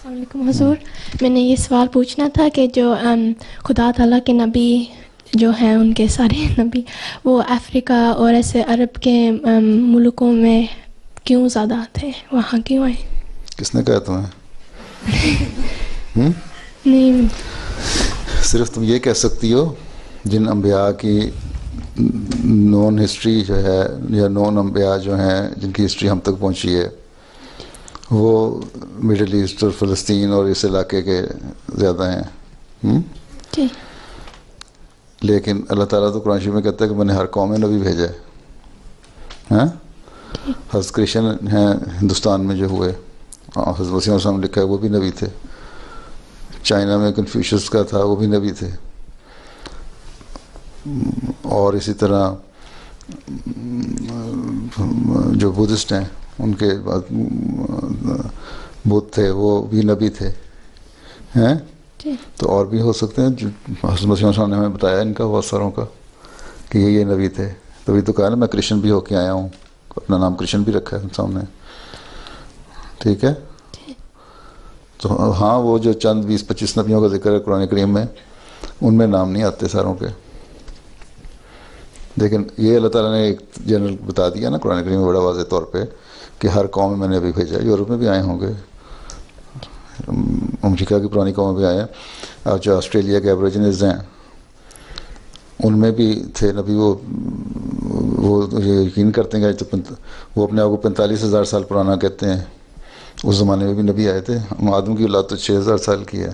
السلام علیکم حضور. میں نے یہ سوال پوچھنا تھا کہ جو خدا تعالیٰ کے نبی جو ہیں ان کے سارے نبی وہ افریقہ اور ایسے عرب کے ملکوں میں کیوں زیادہ تھے, وہاں کیوں آئے؟ کس نے کہا تمہیں؟ نہیں, صرف تم یہ کہہ سکتی ہو جن انبیاء کی نون ہسٹری جو ہے یا نون انبیاء جو ہیں جن کی ہسٹری ہم تک پہنچی ہے وہ مڈل ایسٹ اور فلسطین اور اس علاقے کے زیادہ ہیں. جی. لیکن اللہ تعالیٰ تو قرآن شریف میں کہتا ہے کہ میں نے ہر قوم میں نبی بھیجا ہے. ہاں, حضرت کرشن ہیں ہندوستان میں جو ہوئے, حضرت وسیم علیہ السلام لکھا ہے وہ بھی نبی تھے. چائنا میں کنفیوشس کا تھا وہ بھی نبی تھے. اور اسی طرح جو بدھسٹ ہیں ان کے بعد بدھ تھے وہ بھی نبی تھے ہیں. تو اور بھی ہو سکتے ہیں جو حضرت مسیح صاحب نے ہمیں بتایا ان کا بہت ساروں کا کہ یہ نبی تھے. تبھی تو کہا نا میں کرشن بھی ہو کے آیا ہوں, اپنا نام کرشن بھی رکھا ہے سامنے. ٹھیک ہے. تو ہاں وہ جو چند 20-25 نبیوں کا ذکر ہے قرآن کریم میں ان میں نام نہیں آتے ساروں کے, لیکن یہ اللہ تعالیٰ نے ایک جنرل بتا دیا نا قرآن کریم میں بڑا واضح طور پہ کہ ہر قوم میں نے ابھی بھیجا. یورپ میں بھی آئے ہوں گے, امریکہ کی پرانی قوم میں بھی آئے ہیں, اور جو آسٹریلیا کے ایبوریجنز ہیں ان میں بھی تھے نبی. وہ یقین کرتے ہیں کہ وہ اپنے آپ کو 45,000 سال پرانا کہتے ہیں. اس زمانے میں بھی نبی آئے تھے. آدم کی اولاد تو 6,000 سال کی ہے.